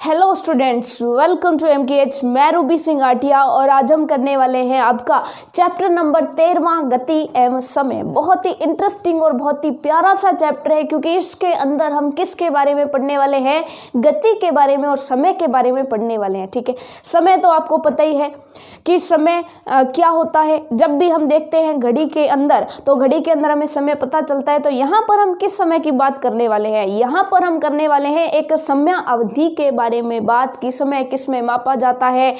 Hello students, welcome to MKH। मैं रूबी सिंह आटिया और आज हम करने वाले हैं आपका चैप्टर नंबर 13वां गति एवं समय। बहुत ही इंटरेस्टिंग और बहुत ही प्यारा सा चैप्टर है, क्योंकि इसके अंदर हम किसके बारे में पढ़ने वाले हैं? गति के बारे में और समय के बारे में पढ़ने वाले हैं। ठीक है, समय तो आपको पता ही है कि समय क्या होता है। जब भी हम देखते हैं घड़ी के अंदर, तो घड़ी के अंदर हमें समय पता चलता है। तो यहाँ पर हम किस समय की बात करने वाले हैं? यहाँ पर हम करने वाले हैं एक समय अवधि के बारे में बात की समय किस में मापा जाता है,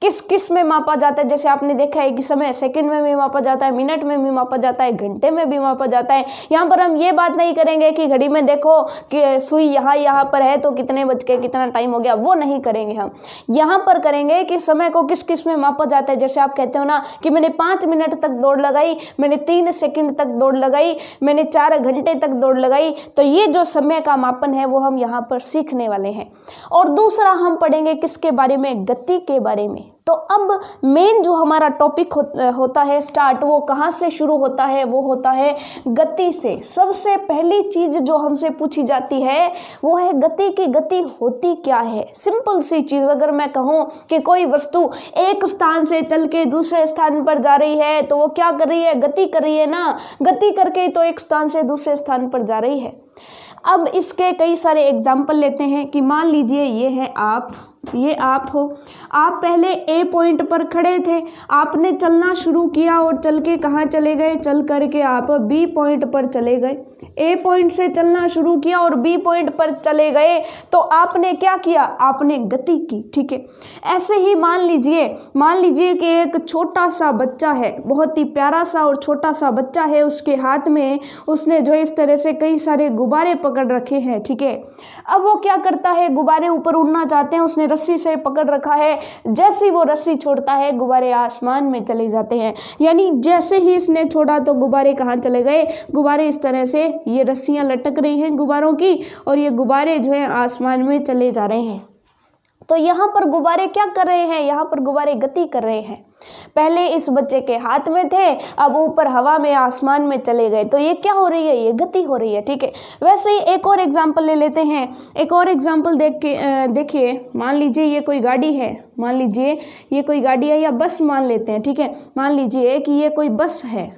किस में मापा जाता है। जैसे आपने देखा है कि समय सेकंड में भी मापा जाता है, मिनट में भी मापा जाता है, घंटे में भी मापा जाता है। यहाँ पर हम ये बात नहीं करेंगे कि घड़ी में देखो कि सुई यहाँ पर है तो कितने बज के कितना टाइम हो गया, वो नहीं करेंगे। हम यहाँ पर करेंगे कि समय को किस में मापा जाता है। जैसे आप कहते हो ना कि मैंने 5 मिनट तक दौड़ लगाई, मैंने 3 सेकंड तक दौड़ लगाई, मैंने 4 घंटे तक दौड़ लगाई। तो ये जो समय का मापन है वो हम यहाँ पर सीखने वाले हैं। और दूसरा हम पढ़ेंगे किसके बारे में? गति के बारे में। तो अब मेन जो हमारा टॉपिक होता है स्टार्ट, वो कहाँ से शुरू होता है? वो होता है गति से। सबसे पहली चीज जो हमसे पूछी जाती है वो है गति की। गति होती क्या है? सिंपल सी चीज, अगर मैं कहूँ कि कोई वस्तु एक स्थान से चल के दूसरे स्थान पर जा रही है तो वो क्या कर रही है? गति कर रही है ना। गति करके तो एक स्थान से दूसरे स्थान पर जा रही है। अब इसके कई सारे एग्जाम्पल लेते हैं कि मान लीजिए ये है आप, ये आप हो। आप पहले ए पॉइंट पर खड़े थे, आपने चलना शुरू किया और चल के कहाँ चले गए? चल करके आप बी पॉइंट पर चले गए। ए पॉइंट से चलना शुरू किया और बी पॉइंट पर चले गए, तो आपने क्या किया? आपने गति की। ठीक है, ऐसे ही मान लीजिए कि एक छोटा सा बच्चा है, बहुत ही प्यारा सा और छोटा सा बच्चा है। उसके हाथ में उसने जो इस तरह से कई सारे गुब्बारे पकड़ रखे हैं। ठीक है, अब वो क्या करता है? गुब्बारे ऊपर उड़ना चाहते हैं, उसने रस्सी से पकड़ रखा है। जैसे ही वो रस्सी छोड़ता है गुब्बारे आसमान में चले जाते हैं। यानी जैसे ही इसने छोड़ा तो गुब्बारे कहाँ चले गए? गुब्बारे इस तरह से, ये रस्सियां लटक रही हैं गुब्बारों की और ये गुब्बारे जो है आसमान में चले जा रहे हैं। तो यहाँ पर गुब्बारे क्या कर रहे हैं? यहाँ पर गुब्बारे गति कर रहे हैं। पहले इस बच्चे के हाथ में थे, अब ऊपर हवा में आसमान में चले गए। तो ये क्या हो रही है? ये गति हो रही है। ठीक है, वैसे ही एक और एग्जांपल ले लेते हैं। एक और एग्जांपल देखिए, मान लीजिए ये कोई गाड़ी है, मान लीजिए ये कोई गाड़ी है या बस मान लेते हैं। ठीक है, मान लीजिए कि ये कोई बस है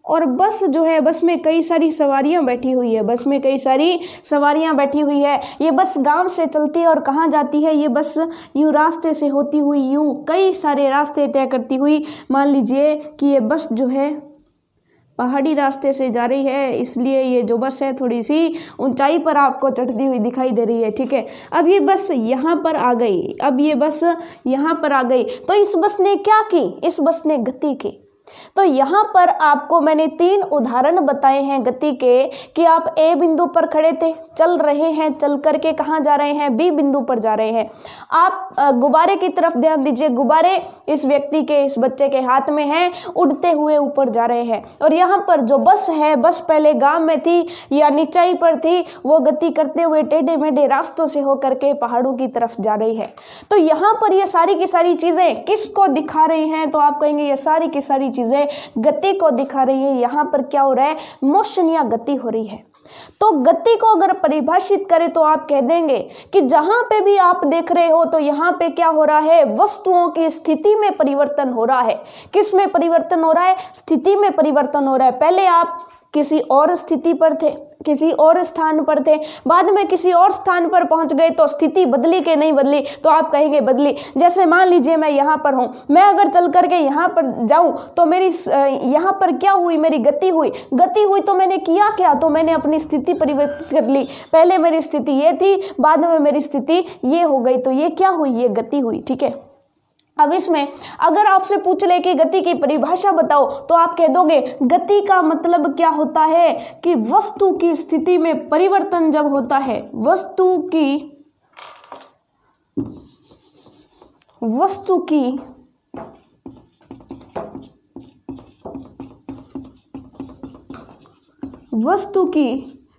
और बस जो है, बस में कई सारी सवारियां बैठी हुई है, बस में कई सारी सवारियां बैठी हुई है। ये बस गांव से चलती है और कहाँ जाती है? ये बस यूं रास्ते से होती हुई, यूं कई सारे रास्ते तय करती हुई, मान लीजिए कि ये बस जो है पहाड़ी रास्ते से जा रही है, इसलिए ये जो बस है थोड़ी सी ऊंचाई पर आपको चढ़ती हुई दिखाई दे रही है। ठीक है, अब ये बस यहाँ पर आ गई, अब ये बस यहाँ पर आ गई। तो इस बस ने क्या की? इस बस ने गति की। तो यहाँ पर आपको मैंने 3 उदाहरण बताए हैं गति के, कि आप ए बिंदु पर खड़े थे, चल रहे हैं, चल करके कहाँ जा रहे हैं? बी बिंदु पर जा रहे हैं। आप गुब्बारे की तरफ ध्यान दीजिए, गुब्बारे इस व्यक्ति के, इस बच्चे के हाथ में हैं, उड़ते हुए ऊपर जा रहे हैं। और यहाँ पर जो बस है, बस पहले गांव में थी या नीचाई पर थी, वो गति करते हुए टेढ़े मेढ़े रास्तों से होकर के पहाड़ों की तरफ जा रही है। तो यहाँ पर ये सारी की सारी चीजें किसको दिखा रही हैं? तो आप कहेंगे ये सारी की सारी चीजें गति को दिखा रही है। यहाँ पर क्या हो रहा है? मोशन या गति हो रही है। तो गति को अगर परिभाषित करें तो आप कह देंगे कि जहां पे भी आप देख रहे हो तो यहाँ पे क्या हो रहा है? वस्तुओं की स्थिति में परिवर्तन हो रहा है। किस में परिवर्तन हो रहा है? स्थिति में परिवर्तन हो रहा है। पहले आप किसी और स्थिति पर थे, किसी और स्थान पर थे, बाद में किसी और स्थान पर पहुंच गए, तो स्थिति बदली कि नहीं बदली? तो आप कहेंगे बदली। जैसे मान लीजिए मैं यहाँ पर हूँ, मैं अगर चल करके यहाँ पर जाऊँ तो मेरी यहाँ पर क्या हुई? मेरी गति हुई। गति हुई तो मैंने किया क्या? तो मैंने अपनी स्थिति परिवर्तित कर ली। पहले मेरी स्थिति ये थी, बाद में मेरी स्थिति ये हो गई, तो ये क्या हुई? ये गति हुई। ठीक है, अब इसमें अगर आपसे पूछ ले कि गति की परिभाषा बताओ, तो आप कह दोगे गति का मतलब क्या होता है? कि वस्तु की स्थिति में परिवर्तन जब होता है, वस्तु की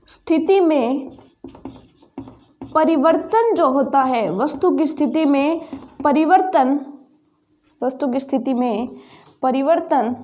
स्थिति में परिवर्तन जो होता है, वस्तु की स्थिति में परिवर्तन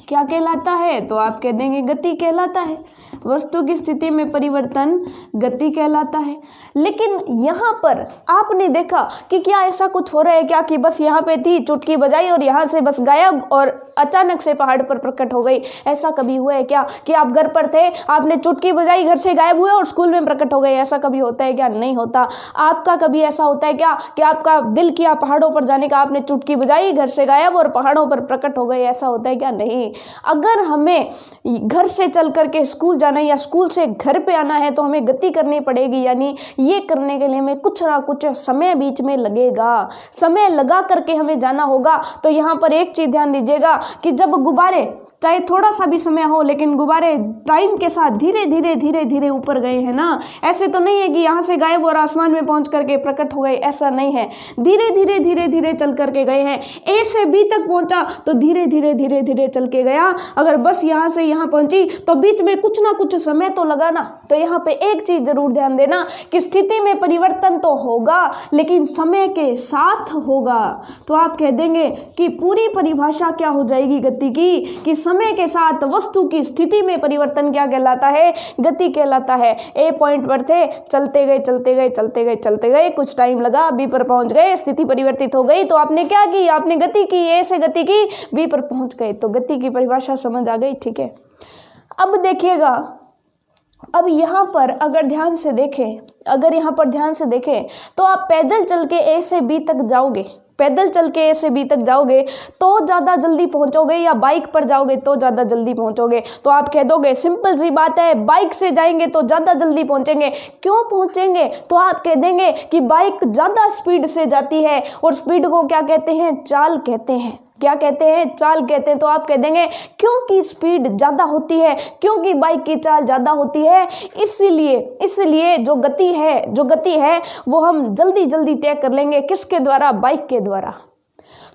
क्या कहलाता है? तो आप कह देंगे गति कहलाता है। वस्तु की स्थिति में परिवर्तन गति कहलाता है। लेकिन यहाँ पर आपने देखा कि क्या ऐसा कुछ हो रहा है क्या कि बस यहाँ पे थी, चुटकी बजाई और यहाँ से बस गायब और अचानक से पहाड़ पर प्रकट हो गई? ऐसा कभी हुआ है क्या कि आप घर पर थे, आपने चुटकी बजाई, घर से गायब हुए और स्कूल में प्रकट हो गए? ऐसा कभी होता है क्या? नहीं होता। आपका कभी ऐसा होता है क्या कि आपका दिल किया पहाड़ों पर जाने का, आपने चुटकी बजाई, घर से गायब और पहाड़ों पर प्रकट हो गए? ऐसा होता है क्या? नहीं। अगर हमें घर से चल करके स्कूल जाना है या स्कूल से घर पे आना है तो हमें गति करनी पड़ेगी, यानी ये करने के लिए हमें कुछ ना कुछ समय बीच में लगेगा, समय लगा करके हमें जाना होगा। तो यहाँ पर एक चीज ध्यान दीजिएगा कि जब गुब्बारे, चाहे थोड़ा सा भी समय हो, लेकिन गुब्बारे टाइम के साथ धीरे धीरे धीरे धीरे ऊपर गए हैं ना, ऐसे तो नहीं है कि यहाँ से गायब और आसमान में पहुँच करके प्रकट हो गए, ऐसा नहीं है। धीरे धीरे धीरे धीरे चल करके गए हैं। ए से बी तक पहुँचा तो धीरे धीरे धीरे धीरे चल के गया। अगर बस यहाँ से यहाँ पहुँची तो बीच में कुछ ना कुछ समय तो लगा ना। तो यहाँ पे एक चीज जरूर ध्यान देना कि स्थिति में परिवर्तन तो होगा लेकिन समय के साथ होगा। तो आप कह देंगे कि पूरी परिभाषा क्या हो जाएगी गति की, कि समय के साथ वस्तु की स्थिति में परिवर्तन क्या कहलाता है? गति कहलाता है। ए पॉइंट पर थे, चलते गए चलते गए चलते गए चलते गए, कुछ टाइम लगा, बी पर पहुंच गए, स्थिति परिवर्तित हो गई। तो आपने क्या की? आपने गति की, ए से गति की, बी पर पहुंच गए। तो गति की परिभाषा समझ आ गई, ठीक है। अब देखिएगा, अब यहाँ पर अगर ध्यान से देखें, अगर यहाँ पर ध्यान से देखें तो आप पैदल चल के ए से बी तक जाओगे, पैदल चल के ए से बी तक जाओगे तो ज़्यादा जल्दी पहुंचोगे या बाइक पर जाओगे तो ज़्यादा जल्दी पहुंचोगे? तो आप कह दोगे सिंपल सी बात है, बाइक से जाएंगे तो ज़्यादा जल्दी पहुंचेंगे। क्यों पहुंचेंगे? तो आप कह देंगे कि बाइक ज़्यादा स्पीड से जाती है और स्पीड को क्या कहते हैं? चाल कहते हैं। क्या कहते हैं? चाल कहते हैं। तो आप कह देंगे क्योंकि स्पीड ज़्यादा होती है, क्योंकि बाइक की चाल ज़्यादा होती है, इसलिए जो गति है वो हम जल्दी जल्दी तय कर लेंगे। किसके द्वारा? बाइक के द्वारा।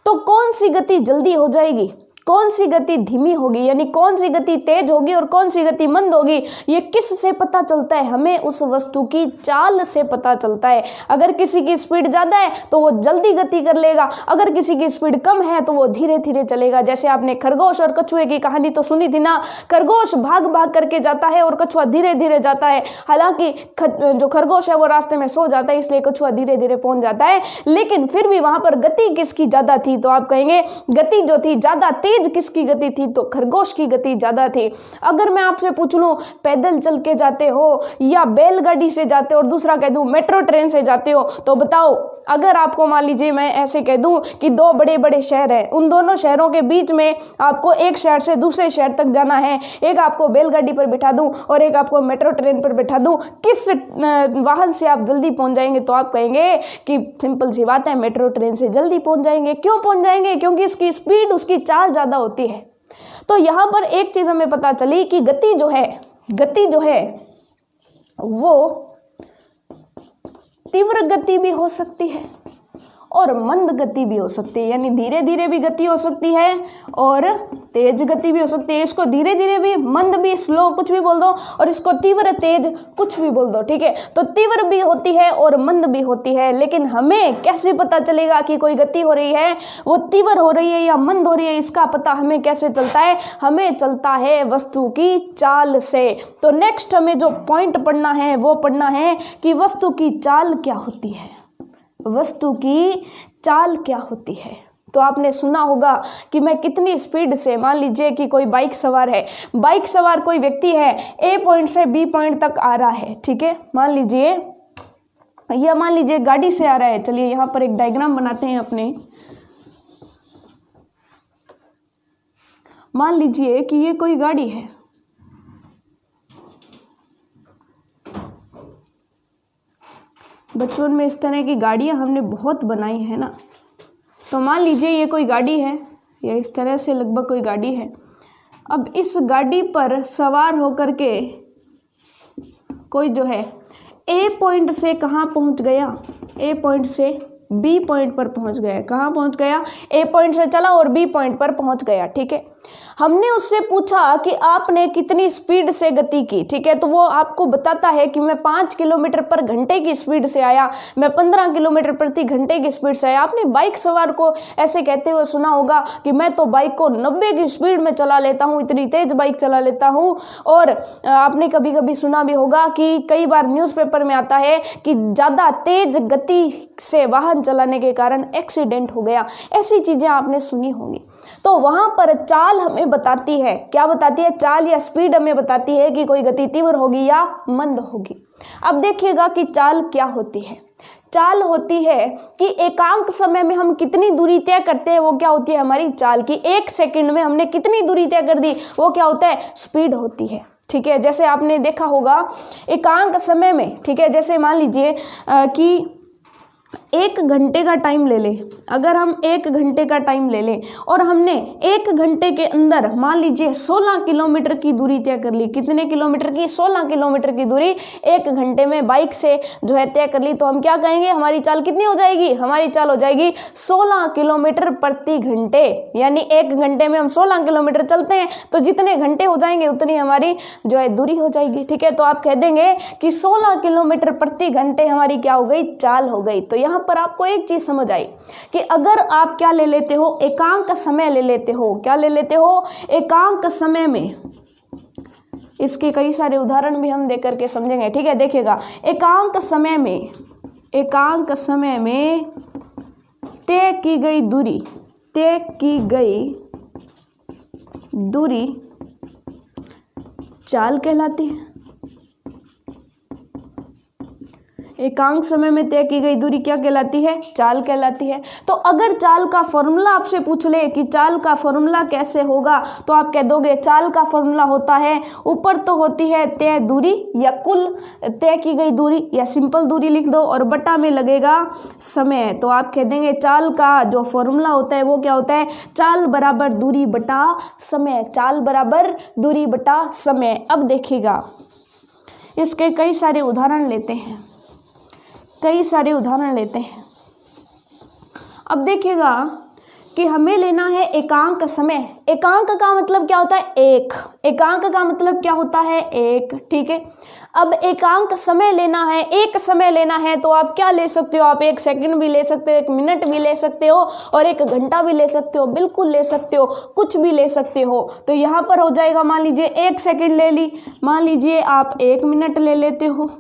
तो कौन सी गति जल्दी हो जाएगी, कौन सी गति धीमी होगी, यानी कौन सी गति तेज होगी और कौन सी गति मंद होगी, ये किस से पता चलता है? हमें उस वस्तु की चाल से पता चलता है। अगर किसी की स्पीड ज़्यादा है तो वो जल्दी गति कर लेगा, अगर किसी की स्पीड कम है तो वो धीरे धीरे चलेगा। जैसे आपने खरगोश और कछुए की कहानी तो सुनी थी ना, खरगोश भाग भाग करके जाता है और कछुआ धीरे धीरे जाता है। हालांकि जो खरगोश है वो रास्ते में सो जाता है, इसलिए कछुआ धीरे धीरे पहुंच जाता है, लेकिन फिर भी वहां पर गति किसकी ज़्यादा थी? तो आप कहेंगे गति जो थी ज़्यादा तेज किसकी गति थी? तो खरगोश की गति ज्यादा थी। अगर मैं आपसे पूछ लूं पैदल चल के जाते हो या बैलगाड़ी से जाते हो और दूसरा कह दूं मेट्रो ट्रेन से जाते हो, तो बताओ, अगर आपको मान लीजिए मैं ऐसे कह दूं कि दो बड़े बड़े शहर हैं, उन दोनों शहरों के बीच में आपको एक शहर से दूसरे शहर तक जाना है, एक आपको बैलगाड़ी पर बिठा दूं और एक आपको मेट्रो ट्रेन पर बिठा दूं, किस वाहन से आप जल्दी पहुंच जाएंगे? तो आप कहेंगे कि सिंपल सी बात है, मेट्रो ट्रेन से जल्दी पहुंच जाएंगे। क्यों पहुंच जाएंगे? क्योंकि इसकी स्पीड, उसकी चाल ज्यादा होती है। तो यहां पर एक चीज हमें पता चली कि गति जो है वो तीव्र गति भी हो सकती है और मंद गति भी हो सकती है, यानी धीरे धीरे भी गति हो सकती है और तेज गति भी हो सकती है। इसको धीरे धीरे भी, मंद भी, स्लो कुछ भी बोल दो, और इसको तीव्र तेज कुछ भी बोल दो, ठीक है। तो तीव्र भी होती है और मंद भी होती है, लेकिन हमें कैसे पता चलेगा कि कोई गति हो रही है, वो तीव्र हो रही है या मंद हो रही है? इसका पता हमें कैसे चलता है? हमें चलता है वस्तु की चाल से। तो नेक्स्ट हमें जो पॉइंट पढ़ना है वो पढ़ना है कि वस्तु की चाल क्या होती है, वस्तु की चाल क्या होती है। तो आपने सुना होगा कि मैं कितनी स्पीड से, मान लीजिए कि कोई बाइक सवार है, बाइक सवार कोई व्यक्ति है, ए पॉइंट से बी पॉइंट तक आ रहा है, ठीक है। मान लीजिए गाड़ी से आ रहा है। चलिए यहाँ पर एक डायग्राम बनाते हैं अपने। मान लीजिए कि ये कोई गाड़ी है, बचपन में इस तरह की गाड़ियां हमने बहुत बनाई है ना। तो मान लीजिए ये कोई गाड़ी है, या इस तरह से लगभग कोई गाड़ी है। अब इस गाड़ी पर सवार होकर के कोई जो है ए पॉइंट से कहाँ पहुँच गया? ए पॉइंट से बी पॉइंट पर पहुँच गया। कहाँ पहुँच गया? ए पॉइंट से चला और बी पॉइंट पर पहुँच गया, ठीक है। हमने उससे पूछा कि आपने कितनी स्पीड से गति की, ठीक है, तो वो आपको बताता है कि मैं 5 किलोमीटर पर घंटे की स्पीड से आया, मैं 15 किलोमीटर प्रति घंटे की स्पीड से आया। आपने बाइक सवार को ऐसे कहते हुए सुना होगा कि मैं तो बाइक को 90 की स्पीड में चला लेता हूँ, इतनी तेज बाइक चला लेता हूँ। और आपने कभी कभी सुना भी होगा कि कई बार न्यूज़पेपर में आता है कि ज़्यादा तेज गति से वाहन चलाने के कारण एक्सीडेंट हो गया, ऐसी चीज़ें आपने सुनी होंगी। तो वहाँ पर चाल हमें बताती है, क्या बताती है, चाल या स्पीड हमें बताती है कि कोई गति तीव्र होगी या मंद होगी। अब देखिएगा कि चाल क्या होती है। चाल होती है कि एकांक समय में हम कितनी दूरी तय करते हैं, वो क्या होती है हमारी चाल की। 1 सेकंड में हमने कितनी दूरी तय कर दी, वो क्या होता है, स्पीड होती है, ठीक है। जैसे आपने देखा होगा एकांक समय में, ठीक है, जैसे मान लीजिए कि 1 घंटे का टाइम ले लें, अगर हम 1 घंटे का टाइम ले लें और हमने 1 घंटे के अंदर मान लीजिए 16 किलोमीटर की दूरी तय कर ली, कितने किलोमीटर की, 16 किलोमीटर की दूरी 1 घंटे में बाइक से जो है तय कर ली, तो हम क्या कहेंगे, हमारी चाल कितनी हो जाएगी, हमारी चाल हो जाएगी 16 किलोमीटर प्रति घंटे। यानी 1 घंटे में हम 16 किलोमीटर चलते हैं तो जितने घंटे हो जाएंगे उतनी हमारी जो है दूरी हो जाएगी, ठीक है। तो आप कह देंगे कि 16 किलोमीटर प्रति घंटे हमारी क्या हो गई, चाल हो गई। तो यहाँ पर आपको एक चीज समझ आई कि अगर आप क्या ले लेते हो, एकांक समय ले लेते हो, क्या ले लेते हो, एकांक समय में, इसके कई सारे उदाहरण भी हम देख करके समझेंगे, ठीक है। देखिएगा एकांक समय में, एकांक समय में तय की गई दूरी, तय की गई दूरी चाल कहलाती है। एकांक समय में तय की गई दूरी क्या कहलाती है, चाल कहलाती है। तो अगर चाल का फॉर्मूला आपसे पूछ ले कि चाल का फॉर्मूला कैसे होगा, तो आप कह दोगे चाल का फॉर्मूला होता है, ऊपर तो होती है तय दूरी या कुल तय की गई दूरी या सिंपल दूरी लिख दो और बटा में लगेगा समय। तो आप कह देंगे चाल का जो फॉर्मूला होता है वो क्या होता है, चाल बराबर दूरी बटा समय, चाल बराबर दूरी बटा समय। अब देखिएगा इसके कई सारे उदाहरण लेते हैं, कई सारे उदाहरण लेते हैं। अब देखिएगा कि हमें लेना है एकांक समय। एकांक का मतलब क्या होता है, एक। एकांक का मतलब क्या होता है, एक, ठीक है। अब एकांक समय लेना है, एक समय लेना है, तो आप क्या ले सकते हो, आप 1 सेकंड भी ले सकते हो, 1 मिनट भी ले सकते हो और 1 घंटा भी ले सकते हो, बिल्कुल ले सकते हो, कुछ भी ले सकते हो। तो यहाँ पर हो जाएगा, मान लीजिए 1 सेकंड ले ली, मान लीजिए आप 1 मिनट ले लेते हो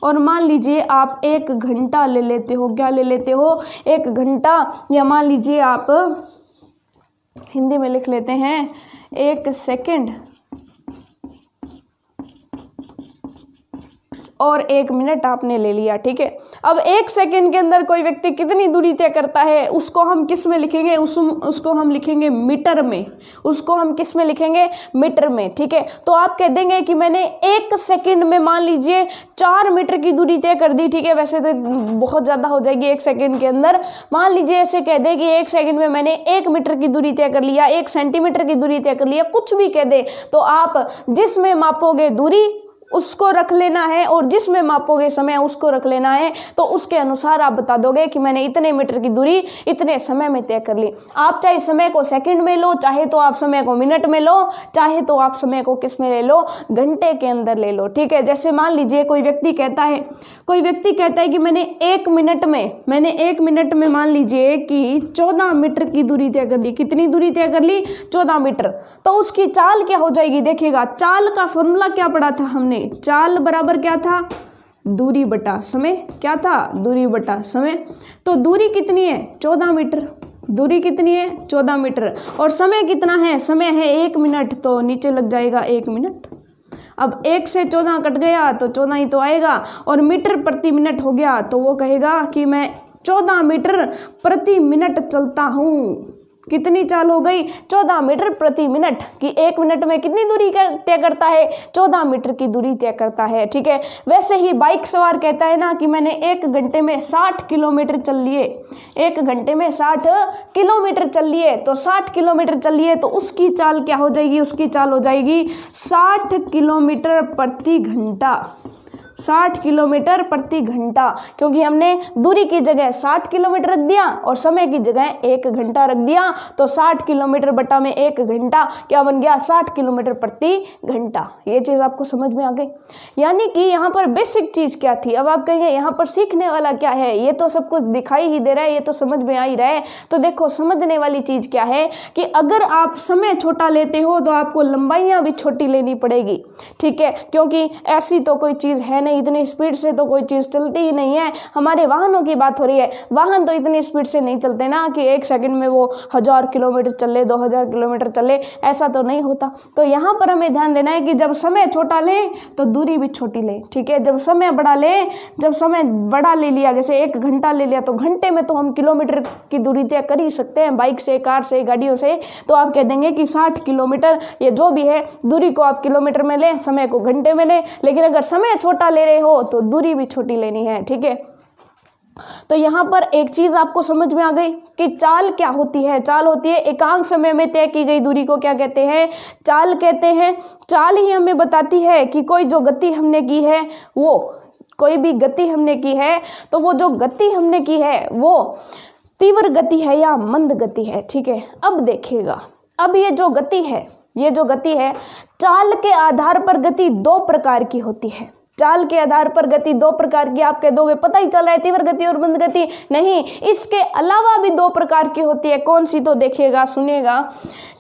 और मान लीजिए आप 1 घंटा ले लेते हो। क्या ले लेते हो, 1 घंटा, या मान लीजिए आप हिंदी में लिख लेते हैं 1 सेकंड और 1 मिनट आपने ले लिया, ठीक है। अब 1 सेकंड के अंदर कोई व्यक्ति कितनी दूरी तय करता है, उसको हम किस में लिखेंगे, उसको हम लिखेंगे मीटर में, उसको हम किस में लिखेंगे, मीटर में, ठीक है। तो आप कह देंगे कि मैंने 1 सेकंड में मान लीजिए 4 मीटर की दूरी तय कर दी, ठीक है। वैसे तो बहुत ज़्यादा हो जाएगी 1 सेकंड के अंदर, मान लीजिए ऐसे कह दे कि 1 सेकंड में मैंने 1 मीटर की दूरी तय कर लिया, 1 सेंटीमीटर की दूरी तय कर लिया, कुछ भी कह दे। तो आप जिसमें मापोगे दूरी उसको रख लेना है और जिसमें मापोगे समय उसको रख लेना है। तो उसके अनुसार आप बता दोगे कि मैंने इतने मीटर की दूरी इतने समय में तय कर ली। आप चाहे समय को सेकंड में लो, चाहे तो आप समय को मिनट में लो, चाहे तो आप समय को किस में ले लो, घंटे के अंदर ले लो, ठीक है। जैसे मान लीजिए कोई व्यक्ति कहता है कि मैंने 1 मिनट में मान लीजिए कि 14 मीटर की दूरी तय कर ली। कितनी दूरी तय कर ली, 14 मीटर। तो उसकी चाल क्या हो जाएगी, देखिएगा चाल का फॉर्मूला क्या पढ़ा था हमने, चाल बराबर क्या था, दूरी बटा समय। क्या था, दूरी बटा समय। तो दूरी कितनी है, 14 मीटर। दूरी कितनी है, 14 मीटर। और समय कितना है, समय है 1 मिनट, तो नीचे लग जाएगा 1 मिनट। अब 1 से 14 कट गया तो 14 ही तो आएगा, और मीटर प्रति मिनट हो गया तो वो कहेगा कि मैं 14 मीटर प्रति मिनट चलता हूँ। कितनी चाल हो गई, 14 मीटर प्रति मिनट। कि 1 मिनट में कितनी दूरी तय करता है, 14 मीटर की दूरी तय करता है, ठीक है। वैसे ही बाइक सवार कहता है ना कि मैंने 1 घंटे में 60 किलोमीटर चल लिए, 1 घंटे में 60 किलोमीटर चल लिए। तो 60 किलोमीटर चल लिए तो उसकी चाल क्या हो जाएगी, उसकी चाल हो जाएगी 60 किलोमीटर प्रति घंटा। 60 किलोमीटर प्रति घंटा, क्योंकि हमने दूरी की जगह 60 किलोमीटर रख दिया और समय की जगह 1 घंटा रख दिया, तो 60 किलोमीटर बटा में 1 घंटा क्या बन गया, 60 किलोमीटर प्रति घंटा। ये चीज़ आपको समझ में आ गई। यानी कि यहाँ पर बेसिक चीज़ क्या थी। अब आप कहेंगे यहाँ पर सीखने वाला क्या है, ये तो सब कुछ दिखाई ही दे रहा है, ये तो समझ में आ ही रहा है। तो देखो समझने वाली चीज़ क्या है कि अगर आप समय छोटा लेते हो तो आपको लंबाइयाँ भी छोटी लेनी पड़ेगी, ठीक है, क्योंकि ऐसी तो कोई चीज़ है नहीं, इतनी स्पीड से तो कोई चीज़ चलती ही नहीं है। हमारे वाहनों की बात हो रही है, वाहन तो इतनी स्पीड से नहीं चलते ना कि 1 सेकंड में वो 1000 किलोमीटर चले, 2000 किलोमीटर चले, ऐसा तो नहीं होता। तो यहाँ पर हमें ध्यान देना है कि जब समय छोटा ले तो दूरी भी छोटी ले, ठीक है। जब समय बड़ा ले लिया, जैसे 1 घंटा ले लिया, तो घंटे में तो हम किलोमीटर की दूरी तय कर ही सकते हैं, बाइक से, कार से, गाड़ियों से। तो आप कह देंगे कि 60 किलोमीटर, ये जो भी है दूरी को आप किलोमीटर में लें, समय को घंटे में लें। लेकिन अगर समय छोटा ले रहे हो तो दूरी भी छोटी लेनी है, ठीक है। तो यहाँ पर एक चीज आपको समझ में आ गई कि चाल क्या होती है। चाल होती है एकांक समय में तय की गई दूरी को क्या कहते हैं, चाल कहते हैं। चाल ही हमें बताती है कि कोई जो गति हमने की है, वो कोई भी गति हमने की है तो वो जो गति हमने की है वो तीव्र गति है या मंद गति है, ठीक है। अब देखिएगा, अब ये जो गति है, चाल के आधार पर गति 2 प्रकार की होती है। चाल के आधार पर गति 2 प्रकार की। आप कह दोगे पता ही चल रहा है तीव्र गति और मंद गति, नहीं, इसके अलावा भी 2 प्रकार की होती है। कौन सी, तो देखिएगा, सुनिएगा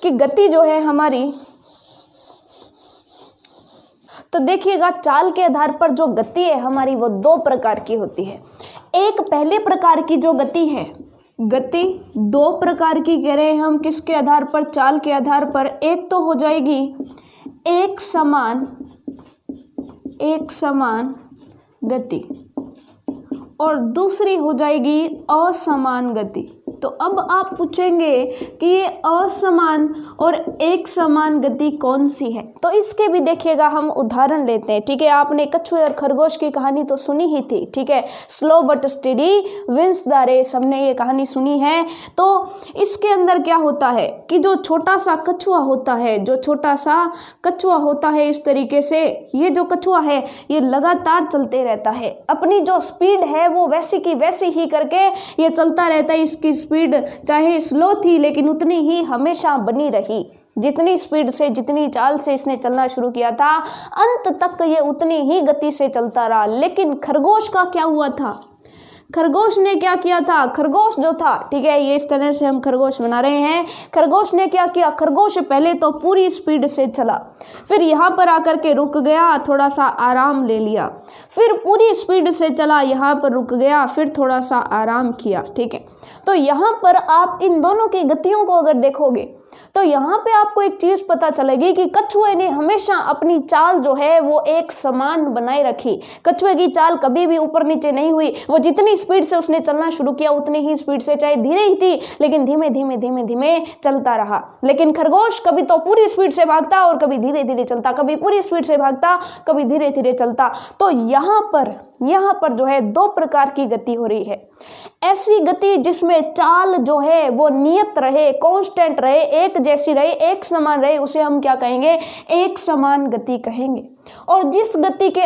कि गति जो है हमारी, तो देखिएगा चाल के आधार पर जो गति है हमारी वो 2 प्रकार की होती है। एक पहले प्रकार की जो गति है, गति 2 प्रकार की कह रहे हैं हम, किसके आधार पर, चाल के आधार पर। एक तो हो जाएगी एक समान गति और दूसरी हो जाएगी असमान गति। तो अब आप पूछेंगे कि ये असमान और एक समान गति कौन सी है, तो इसके भी देखिएगा हम उदाहरण लेते हैं, ठीक है। आपने कछुए और खरगोश की कहानी तो सुनी ही थी, ठीक है, slow but steady wins the race, हमने ये कहानी सुनी है। तो इसके अंदर क्या होता है कि जो छोटा सा कछुआ होता है, इस तरीके से ये जो कछुआ है ये लगातार चलते रहता है, अपनी जो स्पीड है वो वैसी की वैसी ही करके ये चलता रहता है। इसकी स्पीड चाहे स्लो थी लेकिन उतनी ही हमेशा बनी रही, जितनी स्पीड से, जितनी चाल से इसने चलना शुरू किया था, अंत तक ये उतनी ही गति से चलता रहा। लेकिन खरगोश का क्या हुआ था, खरगोश ने क्या किया था, खरगोश जो था, ठीक है, ये इस तरह से हम खरगोश बना रहे हैं। खरगोश ने क्या किया, खरगोश पहले तो पूरी स्पीड से चला, फिर यहाँ पर आकर के रुक गया, थोड़ा सा आराम ले लिया, फिर पूरी स्पीड से चला, यहाँ पर रुक गया, फिर थोड़ा सा आराम किया, ठीक है। तो यहाँ पर आप इन दोनों की गतियों को अगर देखोगे तो यहाँ पे आपको एक चीज पता चलेगी कि कछुए ने हमेशा अपनी चाल जो है वो एक समान बनाए रखी। कछुए की चाल कभी भी ऊपर नीचे नहीं हुई, वो जितनी स्पीड से उसने चलना शुरू किया उतनी ही स्पीड से, चाहे धीरे ही थी लेकिन धीमे धीमे धीमे धीमे चलता रहा। लेकिन खरगोश कभी तो पूरी स्पीड से भागता और कभी धीरे धीरे चलता, कभी पूरी स्पीड से भागता, कभी धीरे धीरे चलता। तो यहाँ पर जो है 2 प्रकार की गति हो रही है। ऐसी गति जिसमें चाल जो है वो नियत रहे, कांस्टेंट रहे, एक जैसी रहे, एक समान रहे, उसे हम क्या कहेंगे, एक समान गति कहेंगे। और जिस गति के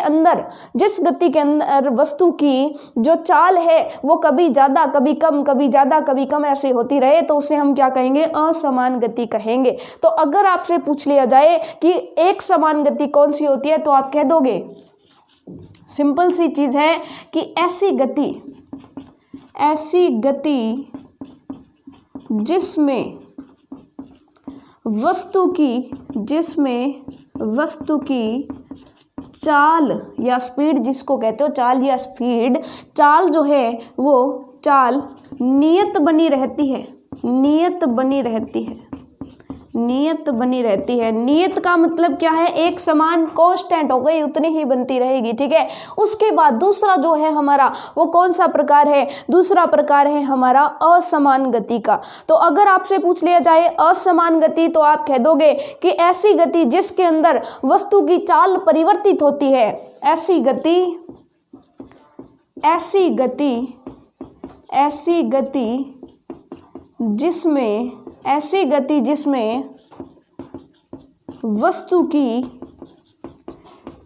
अंदर वस्तु की जो चाल है वो कभी ज्यादा कभी कम, कभी ज्यादा कभी कम ऐसे होती रहे, तो उसे हम क्या कहेंगे, असमान गति कहेंगे। तो अगर आपसे पूछ लिया जाए कि एक समान गति कौन सी होती है, तो आप कह दोगे, सिंपल सी चीज है कि ऐसी गति जिसमें वस्तु की चाल या स्पीड, जिसको कहते हो चाल या स्पीड, चाल जो है वो चाल नियत बनी रहती है। नियत का मतलब क्या है, एक समान, कांस्टेंट हो गई, उतनी ही बनती रहेगी, ठीक है। उसके बाद दूसरा जो है हमारा वो कौन सा प्रकार है, दूसरा प्रकार है हमारा असमान गति का। तो अगर आपसे पूछ लिया जाए असमान गति, तो आप कह दोगे कि ऐसी गति जिसके अंदर वस्तु की चाल परिवर्तित होती है, ऐसी गति जिसमें वस्तु की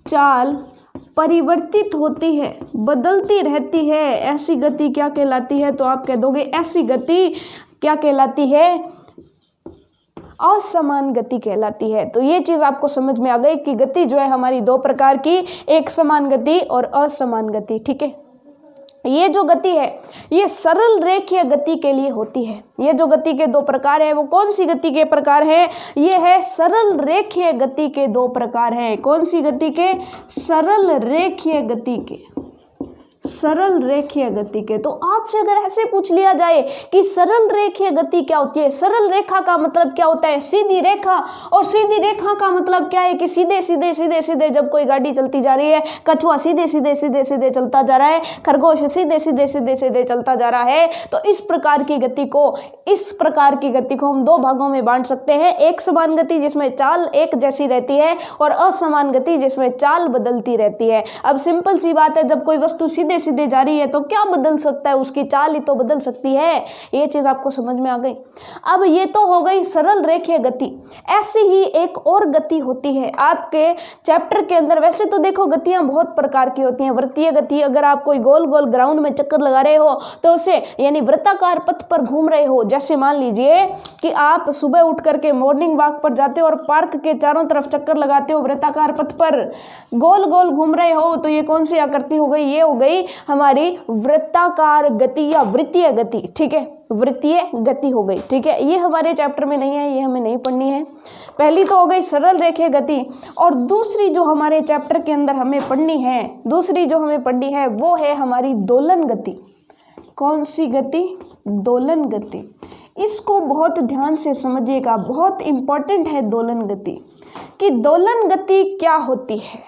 चाल परिवर्तित होती है, बदलती रहती है, ऐसी गति क्या कहलाती है? तो आप कह दोगे ऐसी गति क्या कहलाती है? असमान गति कहलाती है। तो ये चीज़ आपको समझ में आ गई कि गति जो है हमारी दो प्रकार की, एक समान गति और असमान गति। ठीक है, ये जो गति है ये सरल रेखीय गति के लिए होती है। ये जो गति के दो प्रकार है वो कौन सी गति के प्रकार है? ये है सरल रेखीय गति के दो प्रकार हैं। कौन सी गति के? सरल रेखीय गति के, सरल रेखीय गति के। तो आपसे अगर ऐसे पूछ लिया जाए कि सरल रेखीय गति क्या होती है, सरल रेखा का मतलब क्या होता है? सीधी रेखा। और सीधी रेखा का मतलब क्या है कि सीधे सीधे सीधे सीधे जब कोई गाड़ी चलती जा रही है, कछुआ सीधे सीधे सीधे सीधे चलता जा रहा है, खरगोश सीधे सीधे सीधे सीधे चलता जा रहा है, तो इस प्रकार की गति को हम दो भागों में बांट सकते हैं। एक समान गति जिसमें चाल एक जैसी रहती है, और असमान गति जिसमें चाल बदलती रहती है। अब सिंपल सी बात है, जब कोई वस्तु सीधे सीधे जा रही है तो क्या बदल सकता है? उसकी चाल ही तो बदल सकती है। ये चीज आपको समझ में आ गई। अब ये तो हो गई सरल रेखीय गति। ऐसी ही एक और गति होती है आपके चैप्टर के अंदर। वैसे तो देखो गतियां बहुत प्रकार की होती हैं। वृत्तीय गति, अगर आप कोई गोल गोल ग्राउंड में चक्कर लगा रहे हो तो उसे यानी वृत्ताकार पथ पर घूम रहे हो। जैसे मान लीजिए कि आप सुबह उठ करके मॉर्निंग वॉक पर जाते हो और पार्क के चारों तरफ चक्कर लगाते हो, वृत्ताकार पथ पर गोल गोल घूम रहे हो, तो ये कौन सी आकृति हो गई? ये हो गई हमारी वृत्ताकार गति या वृत्तीय गति। ठीक है, वृत्तीय गति हो गई। ठीक है, ये हमारे चैप्टर में नहीं है, ये हमें नहीं पढ़नी है। पहली तो हो गई सरल रेखीय गति, और दूसरी जो हमारे चैप्टर के अंदर हमें पढ़नी है, दूसरी जो हमें पढ़नी है वो है हमारी दोलन गति। कौन सी गति? दोलन गति। इसको बहुत ध्यान से समझिएगा, बहुत इंपॉर्टेंट है दोलन गति। कि दोलन गति क्या होती है?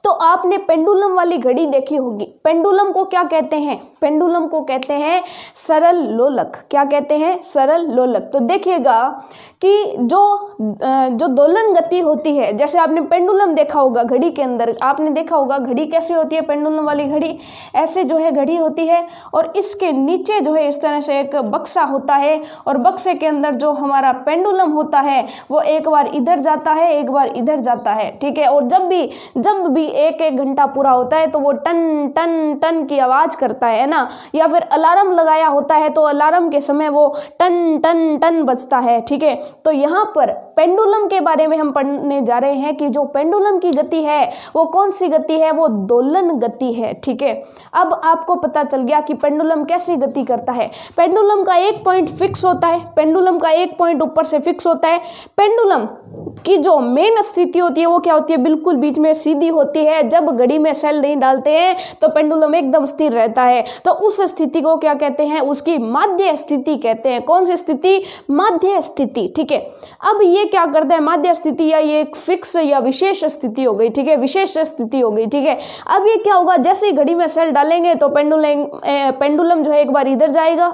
तो आपने पेंडुलम वाली घड़ी देखी होगी। पेंडुलम को क्या कहते हैं? पेंडुलम को कहते हैं सरल लोलक। क्या कहते हैं? सरल लोलक। तो देखिएगा कि जो दोलन गति होती है, जैसे आपने पेंडुलम देखा होगा घड़ी के अंदर, आपने देखा होगा घड़ी कैसे होती है? पेंडुलम वाली घड़ी ऐसे जो है घड़ी होती है, और इसके नीचे जो है इस तरह से एक बक्सा होता है, और बक्से के अंदर जो हमारा पेंडुलम होता है वो एक बार इधर जाता है, एक बार इधर जाता है। ठीक है, और जब भी एक एक घंटा पूरा होता है तो वो टन टन टन की आवाज करता है ना, या फिर अलार्म लगाया होता है तो अलार्म के समय वो टन टन टन बजता है। ठीक है, तो यहाँ पर पेंडुलम के बारे में हम पढ़ने जा रहे हैं कि जो पेंडुलम की गति है वो कौन सी गति है? वो दोलन गति है। ठीक है, अब आपको पता चल गया कि पेंडुलम कैसी गति करता है। पेंडुलम का एक पॉइंट फिक्स होता है, पेंडुलम का एक पॉइंट ऊपर से फिक्स होता है। पेंडुलम की जो मेन स्थिति होती है वो क्या होती है? बिल्कुल बीच में सीधी होती है। जब घड़ी में सेल नहीं डालते हैं तो पेंडुलम एकदम स्थिर रहता है, तो उस स्थिति को क्या कहते हैं? उसकी माध्य स्थिति कहते हैं। कौन सी स्थिति? माध्य स्थिति। ठीक है, अब ये क्या करता है? माध्य स्थिति या ये एक फिक्स या विशेष स्थिति हो गई। ठीक है, विशेष स्थिति हो गई। ठीक है, अब ये क्या होगा? जैसे ही घड़ी में सेल डालेंगे तो पेंडुलम जो है एक बार इधर जाएगा,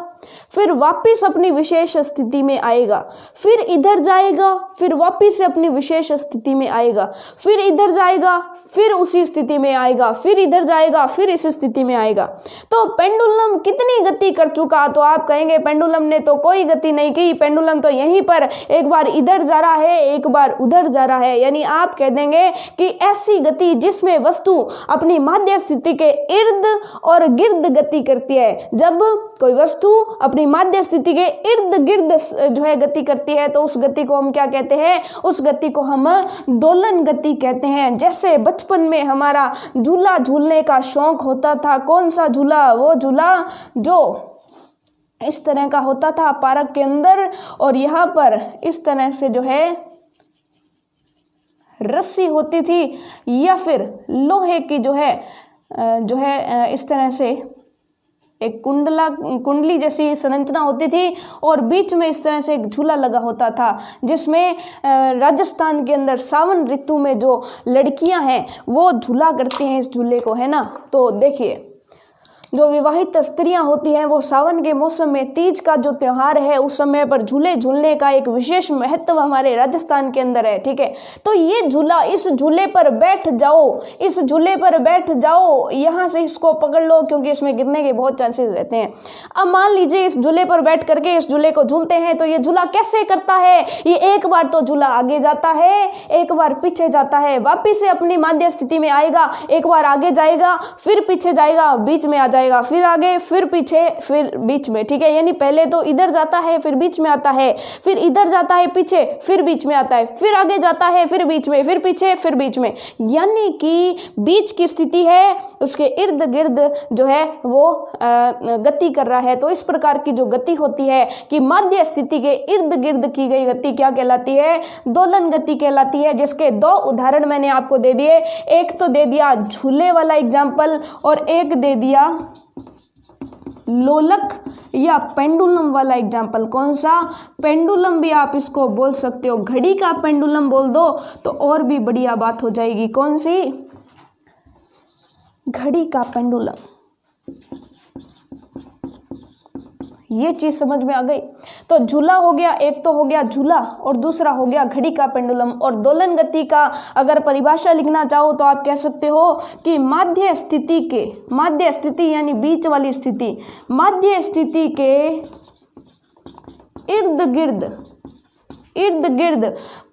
फिर वापिस अपनी विशेष स्थिति में आएगा, फिर इधर जाएगा, फिर वापिस से अपनी विशेष स्थिति में आएगा, फिर इधर जाएगा, फिर उसी स्थिति में आएगा, फिर इधर जाएगा, फिर इस स्थिति में आएगा। तो पेंडुलम कितनी गति कर चुका? तो आप कहेंगे पेंडुलम ने तो कोई गति नहीं की, पेंडुलम तो यहीं पर एक बार इधर जा रहा है, एक बार उधर जा रहा है। यानी आप कह देंगे कि ऐसी गति जिसमें वस्तु अपनी माध्य स्थिति के इर्द और गिर्द गति करती है। जब कोई वस्तु अपनी माध्य स्थिति के इर्द गिर्द जो है गति करती है तो उस गति को हम क्या कहते हैं? उस गति को हम दोलन गति कहते हैं। जैसे बचपन में हमारा झूला झूलने का शौक होता था। कौन सा झूला? वो झूला जो इस तरह का होता था पार्क के अंदर, और यहाँ पर इस तरह से जो है रस्सी होती थी, या फिर लोहे की जो है इस तरह से एक कुंडली जैसी संरचना होती थी, और बीच में इस तरह से एक झूला लगा होता था, जिसमें राजस्थान के अंदर सावन ऋतु में जो लड़कियां हैं वो झूला करती हैं इस झूले को, है ना। तो देखिए, जो विवाहित स्त्रियां होती हैं वो सावन के मौसम में तीज का जो त्यौहार है उस समय पर झूले झूलने का एक विशेष महत्व हमारे राजस्थान के अंदर है। ठीक है, तो ये झूला, इस झूले पर बैठ जाओ, इस झूले पर बैठ जाओ, यहाँ से इसको पकड़ लो क्योंकि इसमें गिरने के बहुत चांसेस रहते हैं। अब मान लीजिए इस झूले पर बैठ करके इस झूले को झूलते हैं तो ये झूला कैसे करता है, ये एक बार तो झूला आगे जाता है, एक बार पीछे जाता है, वापिस से अपनी माध्य स्थिति में आएगा, एक बार आगे जाएगा, फिर पीछे जाएगा, बीच में आ जाएगा, फिर आगे, फिर पीछे, फिर बीच में। ठीक है, यानी पहले तो इधर जाता है, फिर बीच में आता है, फिर इधर जाता है पीछे, फिर बीच में आता है, फिर आगे जाता है, फिर बीच में, फिर पीछे, फिर बीच में, यानी कि बीच की स्थिति है, उसके इर्द गिर्द जो है वो गति कर रहा है। तो इस प्रकार की जो गति होती है कि माध्य स्थिति के इर्द गिर्द की गई गति क्या कहलाती है, दोलन गति कहलाती है। जिसके दो उदाहरण मैंने आपको दे दिए, एक तो दे दिया झूले वाला एग्जाम्पल और एक दे दिया लोलक या पेंडुलम वाला एग्जाम्पल। कौन सा, पेंडुलम भी आप इसको बोल सकते हो, घड़ी का पेंडुलम बोल दो तो और भी बढ़िया बात हो जाएगी। कौन सी, घड़ी का पेंडुलम। ये चीज समझ में आ गई। तो झूला हो गया, एक तो हो गया झूला और दूसरा हो गया घड़ी का पेंडुलम। और दोलन गति का अगर परिभाषा लिखना चाहो तो आप कह सकते हो कि माध्य स्थिति के, माध्य स्थिति यानी बीच वाली स्थिति, माध्य स्थिति के इर्द गिर्द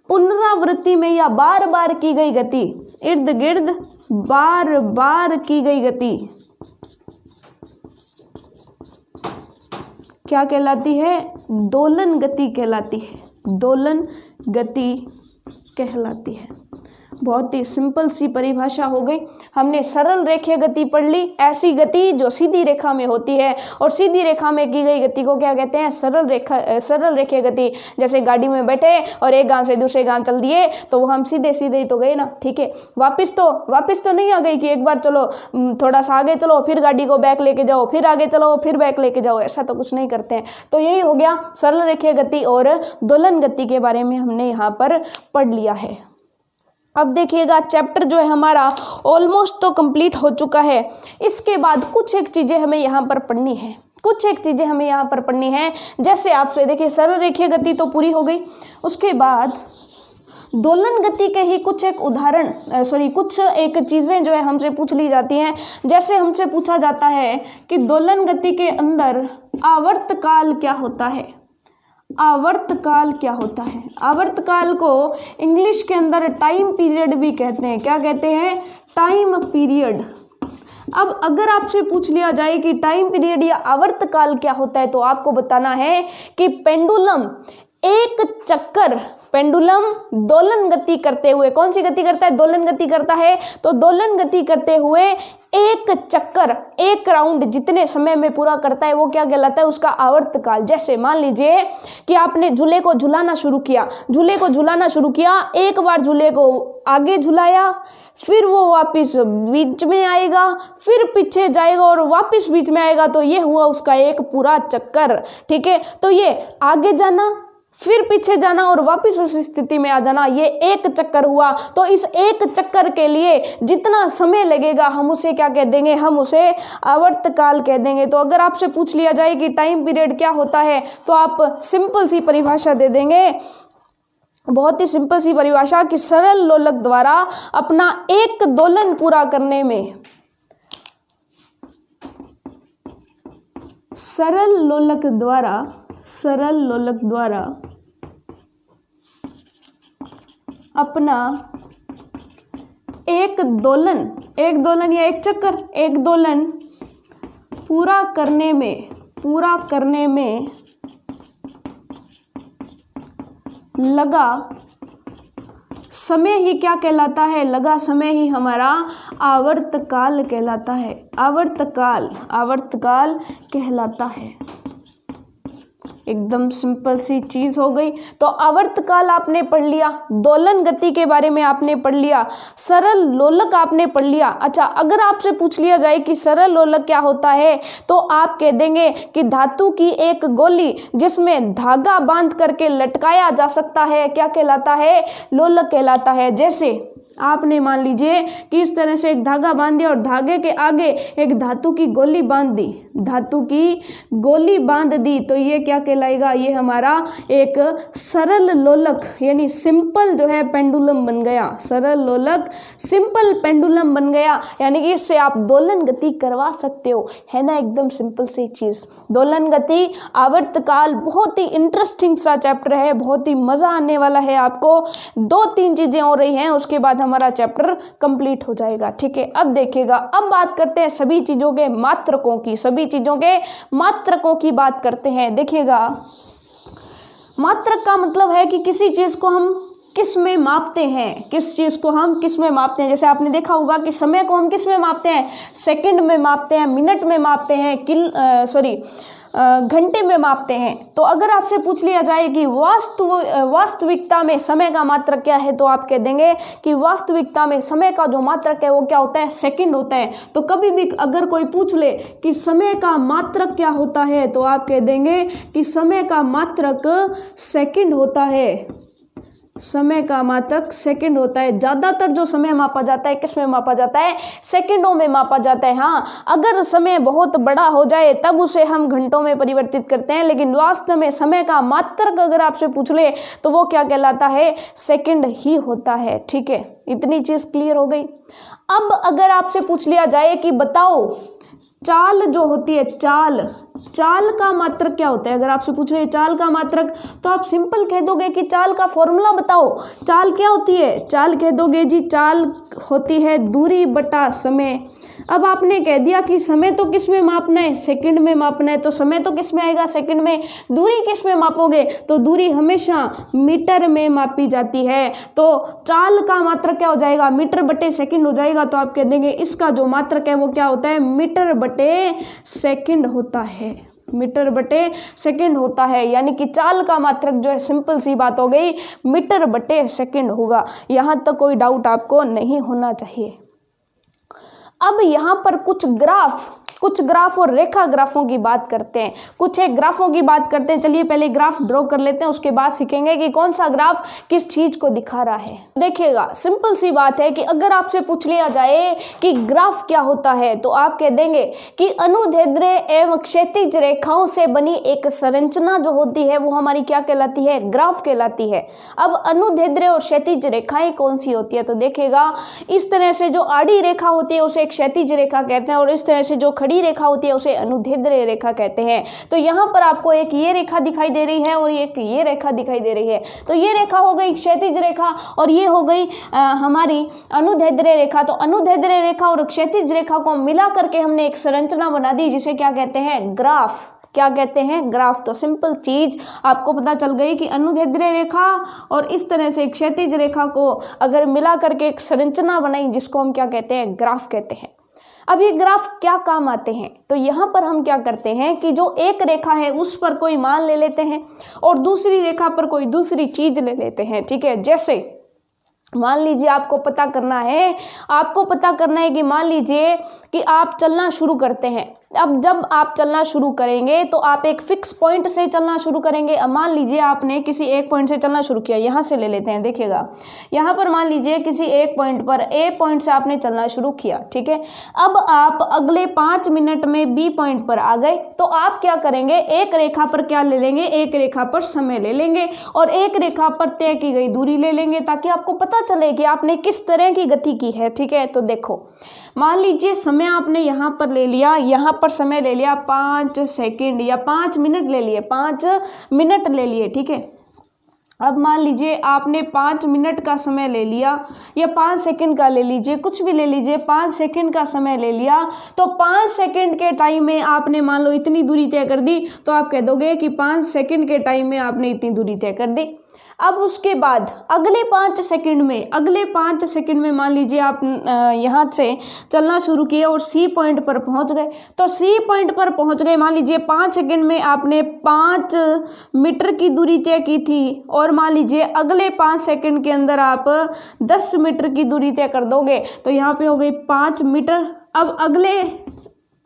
पुनरावृत्ति में या बार बार की गई गति, इर्द गिर्द बार बार की गई गति क्या कहलाती है, दोलन गति कहलाती है, दोलन गति कहलाती है। बहुत ही सिंपल सी परिभाषा हो गई। हमने सरल रेखीय गति पढ़ ली, ऐसी गति जो सीधी रेखा में होती है, और सीधी रेखा में की गई गति को क्या कहते हैं, सरल रेखीय गति। जैसे गाड़ी में बैठे और एक गांव से दूसरे गांव चल दिए तो वो हम सीधे सीधे ही तो गए ना। ठीक है, वापस तो नहीं आ गई कि एक बार चलो थोड़ा सा आगे चलो फिर गाड़ी को बैक लेके जाओ, फिर आगे चलो फिर बैक लेके जाओ, ऐसा तो कुछ नहीं करते हैं। तो यही हो गया सरल रेखीय गति और दोलन गति के बारे में हमने यहाँ पर पढ़ लिया है। अब देखिएगा चैप्टर जो है हमारा ऑलमोस्ट तो कंप्लीट हो चुका है। इसके बाद कुछ एक चीज़ें हमें यहाँ पर पढ़नी है, कुछ एक चीज़ें हमें यहाँ पर पढ़नी है। जैसे आपसे देखिए सरल रेखीय गति तो पूरी हो गई, उसके बाद दोलन गति के ही कुछ एक उदाहरण कुछ एक चीज़ें जो है हमसे पूछ ली जाती हैं। जैसे हमसे पूछा जाता है कि दोलन गति के अंदर आवर्तकाल क्या होता है, आवर्तकाल क्या होता है। आवर्तकाल को इंग्लिश के अंदर टाइम पीरियड भी कहते हैं। क्या कहते हैं, टाइम पीरियड। अब अगर आपसे पूछ लिया जाए कि टाइम पीरियड या आवर्तकाल क्या होता है तो आपको बताना है कि पेंडुलम एक चक्कर, पेंडुलम दोलन गति करते हुए, कौन सी गति करता है, दोलन गति करता है। तो दोलन गति करते हुए एक चक्कर, एक राउंड जितने समय में पूरा करता है वो क्या कहलाता है, उसका आवर्तकाल। जैसे मान लीजिए कि आपने झूले को झुलाना शुरू किया, एक बार झूले को आगे झुलाया, फिर वो वापस बीच में आएगा, फिर पीछे जाएगा और वापस बीच में आएगा, तो ये हुआ उसका एक पूरा चक्कर। ठीक है, तो ये आगे जाना, फिर पीछे जाना और वापस उस स्थिति में आ जाना, ये एक चक्कर हुआ। तो इस एक चक्कर के लिए जितना समय लगेगा हम उसे क्या कह देंगे, हम उसे आवर्तकाल कह देंगे। तो अगर आपसे पूछ लिया जाए कि टाइम पीरियड क्या होता है तो आप सिंपल सी परिभाषा दे देंगे, बहुत ही सिंपल सी परिभाषा कि सरल लोलक द्वारा अपना एक दोलन पूरा करने में, सरल लोलक द्वारा अपना एक दोलन या एक चक्कर, एक दोलन पूरा करने में लगा समय ही क्या कहलाता है, लगा समय ही हमारा आवर्तकाल कहलाता है, आवर्तकाल कहलाता है। एकदम सिंपल सी चीज हो गई। तो आवर्तकाल आपने पढ़ लिया, दोलन गति के बारे में आपने पढ़ लिया, सरल लोलक आपने पढ़ लिया। अच्छा, अगर आपसे पूछ लिया जाए कि सरल लोलक क्या होता है तो आप कह देंगे कि धातु की एक गोली जिसमें धागा बांध करके लटकाया जा सकता है क्या कहलाता है, लोलक कहलाता है। जैसे आपने मान लीजिए कि इस तरह से एक धागा बांध दिया और धागे के आगे एक धातु की गोली बांध दी, धातु की गोली बांध दी, तो ये क्या कहलाएगा, ये हमारा एक सरल लोलक यानी सिंपल जो है पेंडुलम बन गया, सरल लोलक सिंपल पेंडुलम बन गया। यानी कि इससे आप दोलन गति करवा सकते हो, है ना, एकदम सिंपल सी चीज़। दोलन गति, आवर्तकाल, बहुत ही इंटरेस्टिंग सा चैप्टर है, बहुत ही मज़ा आने वाला है आपको। 2-3 चीज़ें हो रही हैं, उसके बाद हमारा चैप्टर कंप्लीट हो जाएगा, ठीक है। अब देखिएगा, अब बात करते हैं सभी चीज़ों के मात्रकों की, सभी चीज़ों के मात्रकों की बात करते हैं। देखिएगा, मात्रक का मतलब है कि किसी चीज़ को हम किस में मापते हैं, किस चीज़ को हम किस में मापते हैं। जैसे आपने देखा होगा कि समय को हम किस में मापते हैं, सेकंड में मापते हैं, मिनट में मापते हैं, घंटे में मापते हैं। तो अगर आपसे पूछ लिया जाए कि वास्तविकता में समय का मात्रक क्या है, तो आप कह देंगे कि वास्तविकता में समय का जो मात्रक है वो क्या होता है, सेकंड होता है। तो कभी भी अगर कोई पूछ ले कि समय का मात्रक क्या होता है, तो आप कह देंगे कि समय का मात्रक सेकंड होता है, समय का मात्रक सेकंड होता है। ज़्यादातर जो समय मापा जाता है किस में मापा जाता है, सेकंडों में मापा जाता है। हाँ, अगर समय बहुत बड़ा हो जाए तब उसे हम घंटों में परिवर्तित करते हैं, लेकिन वास्तव में समय का मात्रक अगर आपसे पूछ ले तो वो क्या कहलाता है, सेकंड ही होता है, ठीक है। इतनी चीज़ क्लियर हो गई। अब अगर आपसे पूछ लिया जाए कि बताओ चाल जो होती है, चाल का मात्रक क्या होता है, अगर आपसे पूछ रहे हैं चाल का मात्रक, तो आप सिंपल कह दोगे कि चाल का फॉर्मूला बताओ। चाल क्या होती है, चाल कह दोगे जी, चाल होती है दूरी बटा समय। अब आपने कह दिया कि समय तो किस में मापना है, सेकंड में मापना है, तो समय तो किस में आएगा, सेकंड में। दूरी किस में मापोगे, तो दूरी हमेशा मीटर में मापी जाती है। तो चाल का मात्रक क्या हो जाएगा, मीटर बटे सेकंड हो जाएगा। तो आप कह देंगे इसका जो मात्रक है वो क्या होता है, मीटर बटे सेकंड होता है, मीटर बटे सेकंड होता है। यानी कि चाल का मात्रक जो है, सिंपल सी बात हो गई, मीटर बटे सेकंड होगा। यहाँ तक कोई डाउट आपको नहीं होना चाहिए। अब यहाँ पर कुछ ग्राफ और रेखा ग्राफों की बात करते हैं, कुछ एक ग्राफों की बात करते हैं। चलिए पहले ग्राफ ड्रॉ कर लेते हैं, उसके बाद सीखेंगे कि कौन सा ग्राफ किस चीज को दिखा रहा है। देखिएगा, सिंपल सी बात है कि अगर आपसे पूछ लिया जाए कि ग्राफ क्या होता है, तो आप कह देंगे कि अनुदैर्ध्य एवं क्षैतिज रेखाओं से बनी एक संरचना जो होती है वो हमारी क्या कहलाती है, ग्राफ कहलाती है। अब अनुदैर्ध्य और क्षैतिज रेखाएं कौन सी होती है, तो देखिएगा, इस तरह से जो आड़ी रेखा होती है उसे एक क्षैतिज रेखा कहते हैं, और इस तरह से जो खड़ी रेखा होती है उसे अनुदैर्ध्य रेखा कहते हैं। तो यहाँ पर आपको एक ये रेखा दिखाई दे रही है और एक ये रेखा दिखाई दे रही है। तो ये रेखा हो गई क्षैतिज रेखा और ये हो गई हमारी अनुदैर्ध्य रेखा। तो अनुदैर्ध्य रेखा और क्षैतिज रेखा को मिला करके हमने एक संरचना बना दी, जिसे क्या कहते हैं, ग्राफ। क्या कहते हैं, ग्राफ। तो सिंपल चीज आपको पता चल गई कि अनुदैर्ध्य रेखा और इस तरह से क्षैतिज रेखा को अगर मिला करके एक संरचना बनाई, जिसको हम क्या कहते हैं, ग्राफ कहते हैं। अब ये ग्राफ क्या काम आते हैं, तो यहाँ पर हम क्या करते हैं कि जो एक रेखा है उस पर कोई मान ले लेते हैं और दूसरी रेखा पर कोई दूसरी चीज ले लेते हैं, ठीक है। जैसे मान लीजिए आपको पता करना है कि मान लीजिए कि आप चलना शुरू करते हैं। अब जब आप चलना शुरू करेंगे तो आप एक फिक्स पॉइंट से चलना शुरू करेंगे। अब मान लीजिए आपने किसी एक पॉइंट से चलना शुरू किया, यहाँ से ले लेते हैं। देखिएगा, यहाँ पर मान लीजिए किसी एक पॉइंट पर ए पॉइंट से आपने चलना शुरू किया, ठीक है। अब आप अगले 5 मिनट में बी पॉइंट पर आ गए, तो आप क्या करेंगे, एक रेखा पर क्या ले लेंगे, एक रेखा पर समय ले लेंगे और एक रेखा पर तय की गई दूरी ले लेंगे, ताकि आपको पता चले कि आपने किस तरह की गति की है, ठीक है। तो देखो, मान लीजिए समय आपने यहाँ पर ले लिया, यहाँ पर समय ले लिया 5 सेकंड या 5 मिनट ले लिए, 5 मिनट ले लिए, ठीक है। अब मान लीजिए आपने 5 मिनट का समय ले लिया या 5 सेकंड का ले लीजिए, कुछ भी ले लीजिए, 5 सेकंड का समय ले लिया। तो 5 सेकंड के टाइम में आपने मान लो इतनी दूरी तय कर दी, तो आप कह दोगे कि 5 सेकंड के टाइम में आपने इतनी दूरी तय कर दी। अब उसके बाद अगले 5 सेकंड में मान लीजिए आप यहाँ से चलना शुरू किए और सी पॉइंट पर पहुँच गए। तो सी पॉइंट पर पहुँच गए, मान लीजिए 5 सेकंड में आपने 5 मीटर की दूरी तय की थी, और मान लीजिए अगले 5 सेकंड के अंदर आप 10 मीटर की दूरी तय कर दोगे, तो यहाँ पे हो गई 5 मीटर। अब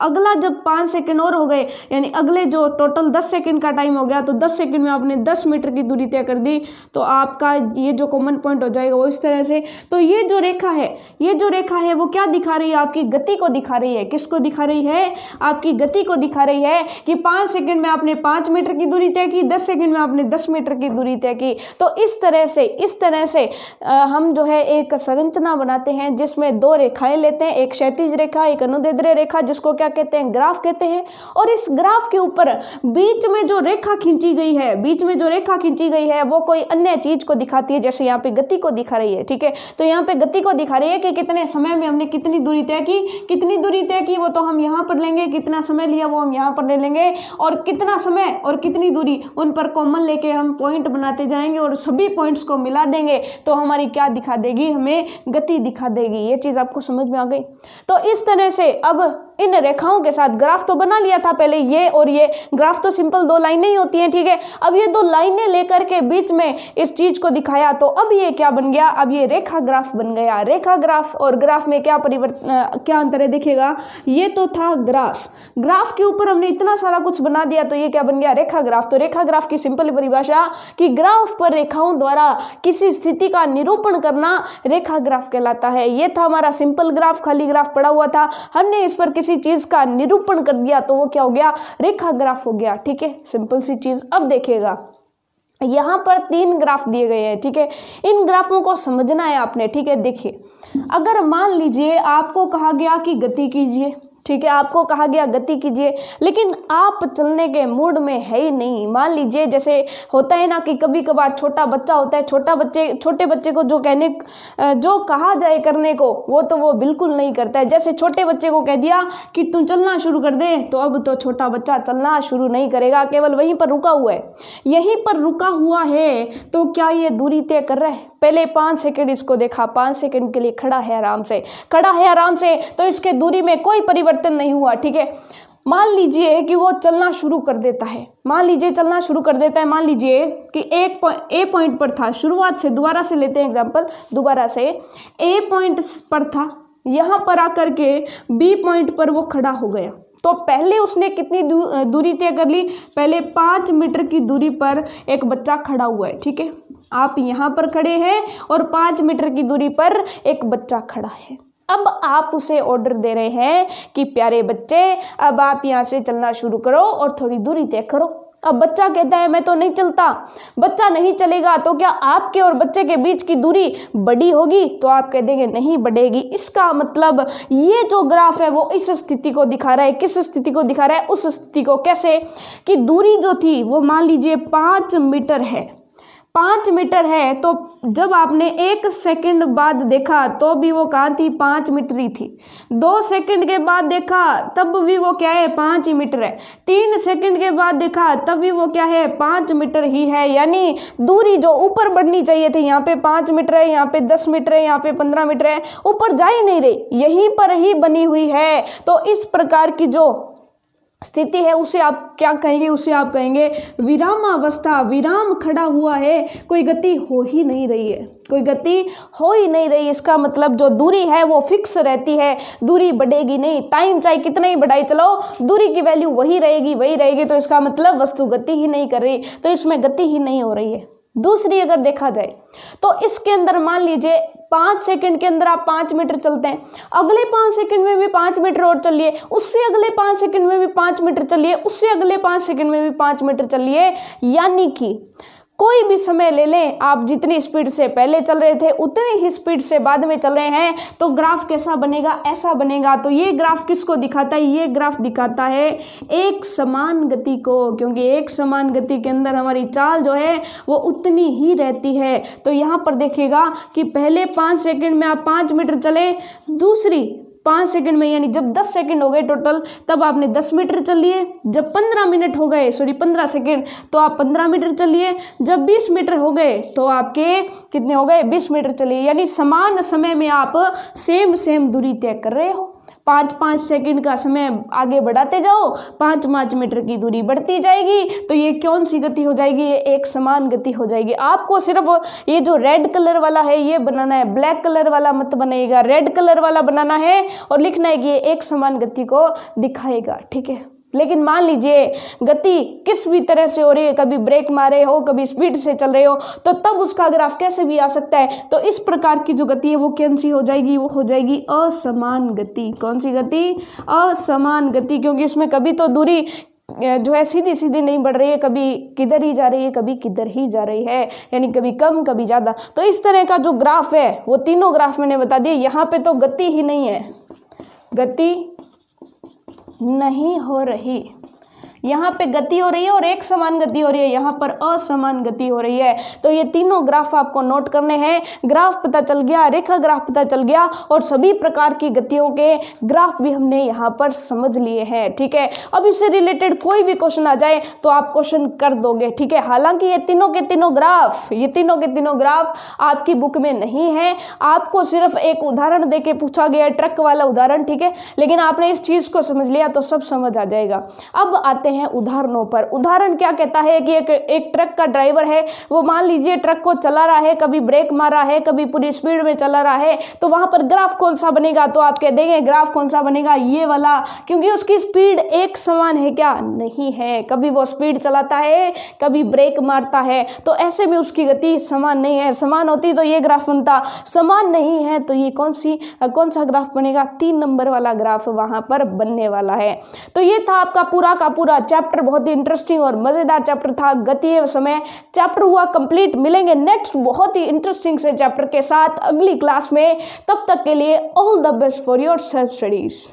अगला जब 5 सेकंड और हो गए, यानी अगले जो टोटल 10 सेकंड का टाइम हो गया, तो 10 सेकंड में आपने 10 मीटर की दूरी तय कर दी, तो आपका ये जो कॉमन पॉइंट हो जाएगा वो इस तरह से। तो ये जो रेखा है वो क्या दिखा रही है? आपकी गति को दिखा रही है। किसको दिखा रही है? आपकी गति को दिखा रही है कि 5 सेकंड में आपने 5 मीटर की दूरी तय की, 10 सेकंड में आपने 10 मीटर की दूरी तय की। तो इस तरह से हम जो है एक संरचना बनाते हैं जिसमें 2 रेखाएं लेते हैं, एक क्षैतिज रेखा, एक अनुदैर्ध्य रेखा, जिसको क्या कहते हैं? ग्राफ कहते हैं। और इस ग्राफ के ऊपर बीच में जो रेखा खींची गई है वो कोई अन्य चीज को दिखाती है, जैसे यहाँ पे गति को दिखा रही है। ठीक है, तो यहाँ पे गति को दिखा रही है कि कितने समय में हमने कितनी दूरी तय की, वो तो हम यहाँ पर लेंगे, कितना समय लिया वो हम यहाँ पर ले लेंगे, और कितना समय और कितनी दूरी उन पर कॉमन लेके हम पॉइंट बनाते जाएंगे और सभी पॉइंट्स को मिला देंगे, तो हमारी क्या दिखा देगी? हमें गति दिखा देगी। ये चीज आपको समझ में आ गई? तो इस तरह से अब इन रेखाओं के साथ ग्राफ तो बना लिया था पहले, ये और ये ग्राफ तो सिंपल 2 लाइनें ही होती हैं। ठीक है, अब ये 2 लाइनें लेकर के बीच में इस चीज को दिखाया, तो अब ये क्या बन गया? अब ये रेखा ग्राफ बन गया। रेखा ग्राफ और ग्राफ में क्या अंतर है? देखिएगा, ये तो था ग्राफ के ऊपर हमने इतना सारा कुछ बना दिया, तो ये क्या बन गया? रेखा ग्राफ। तो रेखा ग्राफ की सिंपल परिभाषा कि ग्राफ पर रेखाओं द्वारा किसी स्थिति का निरूपण करना रेखा ग्राफ कहलाता है। ये था हमारा सिंपल ग्राफ, खाली ग्राफ पड़ा हुआ था, हमने इस पर किसी चीज का निरूपण कर दिया, तो वो क्या हो गया? रेखा ग्राफ हो गया। ठीक है, सिंपल सी चीज। अब देखिएगा, यहाँ पर 3 ग्राफ दिए गए हैं। ठीक है, इन ग्राफों को समझना है आपने। ठीक है, देखिए, अगर मान लीजिए आपको कहा गया कि गति कीजिए, ठीक है, आपको कहा गया गति कीजिए, लेकिन आप चलने के मूड में है ही नहीं। मान लीजिए जैसे होता है ना कि कभी कभार छोटा बच्चा होता है, छोटे बच्चे को जो कहा जाए करने को, वो बिल्कुल नहीं करता है। जैसे छोटे बच्चे को कह दिया कि तू चलना शुरू कर दे, तो अब तो छोटा बच्चा चलना शुरू नहीं करेगा, केवल वहीं पर रुका हुआ है। यहीं पर रुका हुआ है, तो क्या ये दूरी तय कर रहा है? पहले 5 सेकंड इसको देखा, 5 सेकंड के लिए खड़ा है आराम से, तो इसके दूरी में कोई परिवर्तन नहीं हुआ। ठीक है, मान लीजिए कि वो चलना शुरू कर देता है, मान लीजिए कि ए पॉइंट पर था, शुरुआत से दोबारा से लेते हैं एग्जांपल, दोबारा से ए पॉइंट पर था, यहाँ पर आकर के बी पॉइंट पर वो खड़ा हो गया। तो पहले उसने कितनी दूरी तय कर ली? पहले 5 मीटर की दूरी पर एक बच्चा खड़ा हुआ है। ठीक है, आप यहाँ पर खड़े हैं और 5 मीटर की दूरी पर एक बच्चा खड़ा है। अब आप उसे ऑर्डर दे रहे हैं कि प्यारे बच्चे, अब आप यहाँ से चलना शुरू करो और थोड़ी दूरी तय करो। अब बच्चा कहता है मैं तो नहीं चलता। बच्चा नहीं चलेगा तो क्या आपके और बच्चे के बीच की दूरी बड़ी होगी? तो आप कह देंगे नहीं बढ़ेगी। इसका मतलब ये जो ग्राफ है वो इस स्थिति को दिखा रहा है। किस स्थिति को दिखा रहा है? उस स्थिति को। कैसे कि दूरी जो थी वो मान लीजिए 5 मीटर है, 5 मीटर है, तो जब आपने 1 सेकंड बाद देखा तो भी वो कहाँ थी? 5 मीटर ही थी। 2 सेकंड के बाद देखा तब भी वो क्या है? 5 मीटर है। 3 सेकंड के बाद देखा तब भी वो क्या है? 5 मीटर ही है। यानी दूरी जो ऊपर बढ़नी चाहिए थी, यहाँ पे 5 मीटर है, यहाँ पे 10 मीटर है, यहाँ पे 15 मीटर है, ऊपर जा ही नहीं रही, यहीं पर ही बनी हुई है। तो इस प्रकार की जो स्थिति है उसे आप क्या कहेंगे? उसे आप कहेंगे विरामावस्था। विराम खड़ा हुआ है, कोई गति हो ही नहीं रही है, कोई गति हो ही नहीं रही। इसका मतलब जो दूरी है वो फिक्स रहती है, दूरी बढ़ेगी नहीं। टाइम चाहे कितना ही बढ़ाई चलो, दूरी की वैल्यू वही रहेगी। तो इसका मतलब वस्तु गति ही नहीं कर रही, तो इसमें गति ही नहीं हो रही है। दूसरी अगर देखा जाए तो इसके अंदर मान लीजिए 5 सेकंड के अंदर आप 5 मीटर चलते हैं, अगले 5 सेकंड में भी 5 मीटर और चलिए, उससे अगले 5 सेकंड में भी 5 मीटर चलिए, उससे अगले 5 सेकंड में भी 5 मीटर चलिए। यानी कि कोई भी समय ले लें, आप जितनी स्पीड से पहले चल रहे थे उतनी ही स्पीड से बाद में चल रहे हैं, तो ग्राफ कैसा बनेगा? ऐसा बनेगा। तो ये ग्राफ किसको दिखाता है? ये ग्राफ दिखाता है एक समान गति को, क्योंकि एक समान गति के अंदर हमारी चाल जो है वो उतनी ही रहती है। तो यहाँ पर देखिएगा कि पहले 5 सेकंड में आप 5 मीटर चले, दूसरी 5 सेकंड में यानी जब 10 सेकंड हो गए टोटल तब आपने 10 मीटर चल लिए। जब 15 सेकंड तो आप 15 मीटर चलिए। जब 20 मीटर हो गए तो आपके कितने हो गए? 20 मीटर चलिए। यानी समान समय में आप सेम दूरी तय कर रहे हो। 5-5 सेकंड का समय आगे बढ़ाते जाओ, 5-5 मीटर की दूरी बढ़ती जाएगी, तो ये कौन सी गति हो जाएगी, ये एक समान गति हो जाएगी। आपको सिर्फ ये जो रेड कलर वाला है ये बनाना है, ब्लैक कलर वाला मत बनाइएगा, रेड कलर वाला बनाना है और लिखना है कि ये एक समान गति को दिखाएगा, ठीक है। लेकिन मान लीजिए गति किस भी तरह से हो रही है, कभी ब्रेक मारे हो, कभी स्पीड से चल रहे हो, तो तब उसका ग्राफ कैसे भी आ सकता है। तो इस प्रकार की जो गति है वो कौन सी हो जाएगी, वो हो जाएगी असमान गति। कौन सी गति, असमान गति, क्योंकि इसमें कभी तो दूरी जो है सीधी सीधी नहीं बढ़ रही है, कभी किधर ही जा रही है, कभी किधर ही जा रही है, यानी कभी कम कभी ज़्यादा। तो इस तरह का जो ग्राफ है वो तीनों ग्राफ मैंने बता दिए। यहाँ पे तो गति ही नहीं है, गति नहीं हो रही, यहाँ पे गति हो रही है और एक समान गति हो रही है, यहाँ पर असमान गति हो रही है। तो ये तीनों ग्राफ आपको नोट करने हैं। ग्राफ पता चल गया, रेखा ग्राफ पता चल गया और सभी प्रकार की गतियों के ग्राफ भी हमने यहाँ पर समझ लिए हैं, ठीक है। अब इससे रिलेटेड कोई भी क्वेश्चन आ जाए तो आप क्वेश्चन कर दोगे, ठीक है। हालांकि ये तीनों के तीनों ग्राफ आपकी बुक में नहीं है, आपको सिर्फ एक उदाहरण दे के पूछा गया, ट्रक वाला उदाहरण, ठीक है। लेकिन आपने इस चीज को समझ लिया तो सब समझ आ जाएगा। अब आते हैं उदाहरणों पर। उदाहरण क्या कहता है कि एक ट्रक का ड्राइवर है, वो मान लीजिए ट्रक को चला रहा है, कभी ब्रेक मारा है, कभी पूरी स्पीड में चला रहा है, तो वहां पर ग्राफ कौन सा बनेगा, तो आप कह देंगे ग्राफ कौन सा बनेगा, ये वाला, क्योंकि उसकी स्पीड एक समान है क्या, नहीं है। कभी वो स्पीड चलाता है, कभी ब्रेक मारता है, तो ऐसे में उसकी गति समान नहीं है। समान होती तो ये ग्राफ बनता, समान नहीं है तो ये कौन सा ग्राफ बनेगा, 3 नंबर वाला ग्राफ वहां पर बनने वाला है। तो ये था आपका पूरा का पूरा चैप्टर, बहुत ही इंटरेस्टिंग और मजेदार चैप्टर था, गति एवं समय। चैप्टर हुआ कंप्लीट। मिलेंगे नेक्स्ट बहुत ही इंटरेस्टिंग से चैप्टर के साथ अगली क्लास में। तब तक के लिए all the best for your self studies.